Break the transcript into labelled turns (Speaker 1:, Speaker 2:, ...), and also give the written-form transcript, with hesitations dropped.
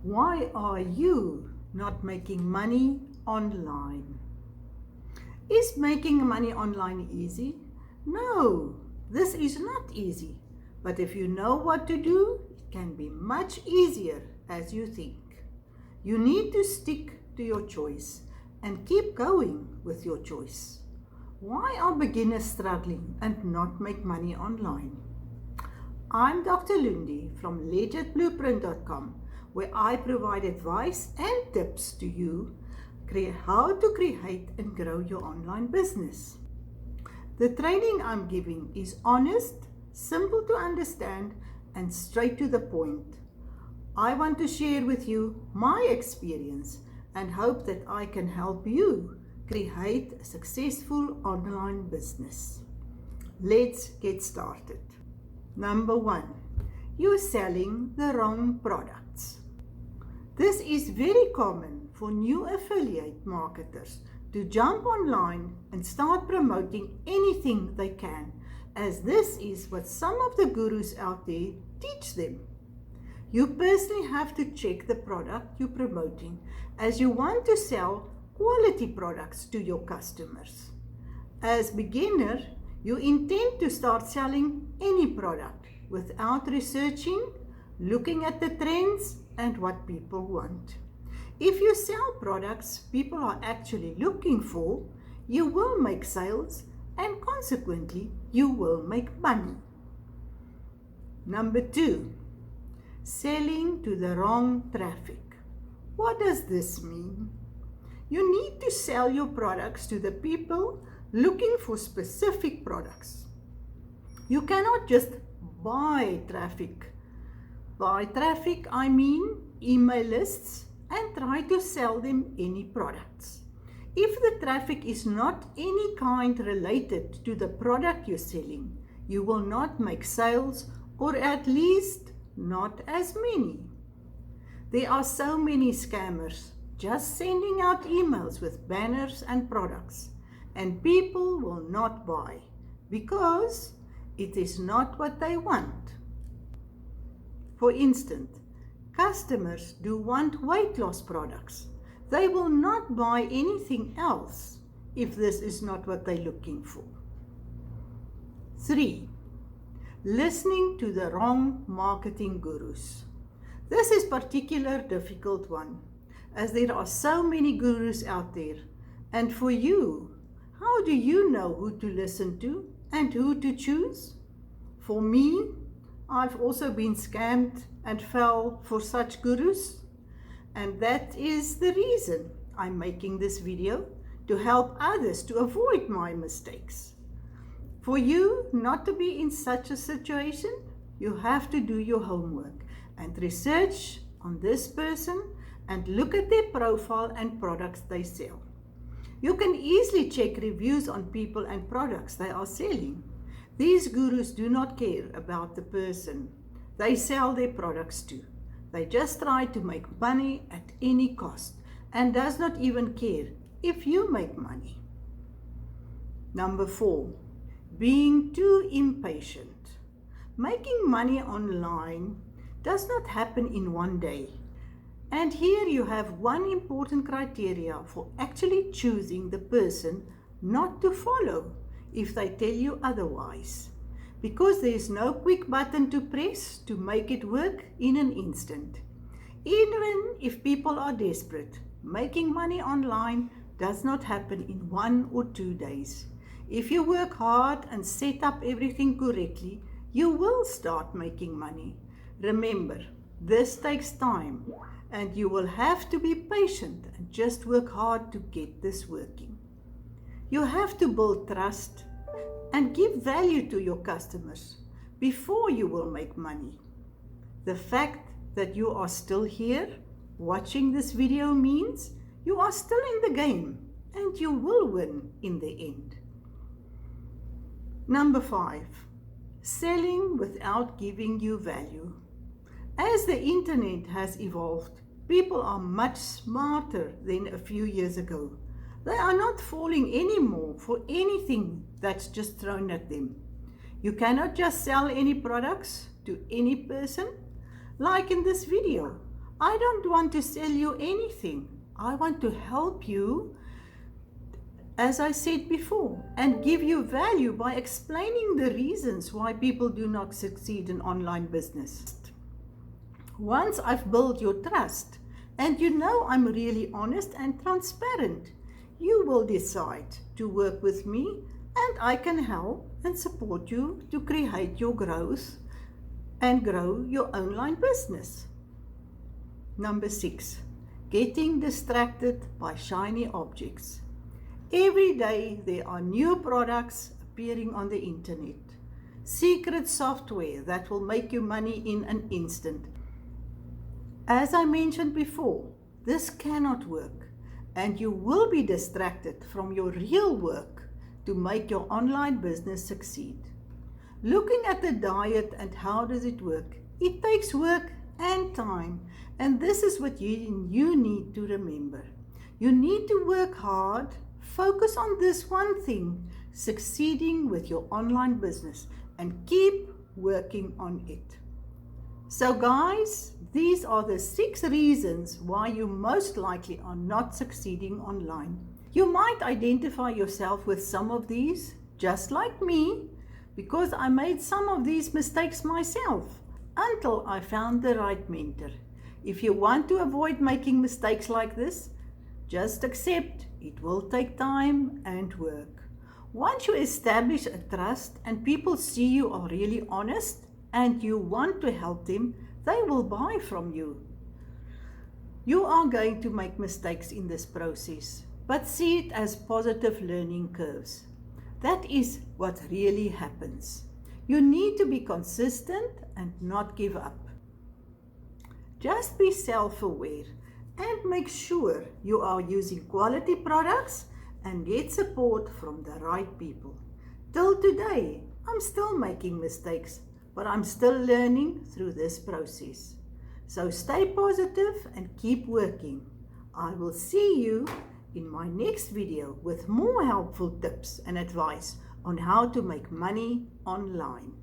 Speaker 1: Why are you not making money online? Is making money online easy? No, this is not easy. But if you know what to do, it can be much easier as you think. You need to stick to your choice and keep going with your choice. Why are beginners struggling and not make money online? I'm Dr. Loendi from legitblueprint.com, where I provide advice and tips to you how to create and grow your online business. The training I'm giving is honest, simple to understand, and straight to the point. I want to share with you my experience and hope that I can help you create a successful online business. Let's get started. Number 1, you're selling the wrong products. This is very common for new affiliate marketers to jump online and start promoting anything they can, as this is what some of the gurus out there teach them. You personally have to check the product you're promoting, as you want to sell quality products to your customers. As beginner, you intend to start selling any product without researching, looking at the trends and what people want. If you sell products people are actually looking for, you will make sales and consequently you will make money. Number 2, selling to the wrong traffic. What does this mean? You need to sell your products to the people looking for specific products. You cannot just buy traffic. By traffic, I mean email lists and try to sell them any products. If the traffic is not any kind related to the product you're selling, you will not make sales, or at least not as many. There are so many scammers just sending out emails with banners and products, and people will not buy because it is not what they want. For instance, customers do want weight loss products. They will not buy anything else if this is not what they're looking for. 3, listening to the wrong marketing gurus. This is a particularly difficult one, as there are so many gurus out there. And for you, how do you know who to listen to and who to choose? For me, I've also been scammed and fell for such gurus. And that is the reason I'm making this video, to help others to avoid my mistakes. For you not to be in such a situation, you have to do your homework and research on this person and look at their profile and products they sell. You can easily check reviews on people and products they are selling. These gurus do not care about the person they sell their products to. They just try to make money at any cost and does not even care if you make money. Number 4, being too impatient. Making money online does not happen in one day. And here you have one important criteria for actually choosing the person not to follow if they tell you otherwise. Because there is no quick button to press to make it work in an instant. Even if people are desperate, making money online does not happen in 1 or 2 days. If you work hard and set up everything correctly, you will start making money. Remember, this takes time, and you will have to be patient and just work hard to get this working. You have to build trust and give value to your customers before you will make money. The fact that you are still here watching this video means you are still in the game and you will win in the end. Number 5, selling without giving you value. As the internet has evolved, people are much smarter than a few years ago. They are not falling anymore for anything that's just thrown at them. You cannot just sell any products to any person. Like in this video, I don't want to sell you anything. I want to help you, as I said before, and give you value by explaining the reasons why people do not succeed in online business. Once I've built your trust, and you know I'm really honest and transparent, you will decide to work with me, and I can help and support you to create your growth and grow your online business. Number 6, getting distracted by shiny objects. Every day there are new products appearing on the internet. Secret software that will make you money in an instant. As I mentioned before, this cannot work, and you will be distracted from your real work to make your online business succeed. Looking at the diet and how does it work, it takes work and time, and this is what you need to remember. You need to work hard, focus on this one thing, succeeding with your online business, and keep working on it. So guys, these are the 6 reasons why you most likely are not succeeding online. You might identify yourself with some of these, just like me, because I made some of these mistakes myself until I found the right mentor. If you want to avoid making mistakes like this, just accept it will take time and work. Once you establish a trust and people see you are really honest and you want to help them, they will buy from you. You are going to make mistakes in this process, but see it as positive learning curves. That is what really happens. You need to be consistent and not give up. Just be self-aware and make sure you are using quality products and get support from the right people. Till today, I'm still making mistakes, but I'm still learning through this process. So stay positive and keep working. I will see you in my next video with more helpful tips and advice on how to make money online.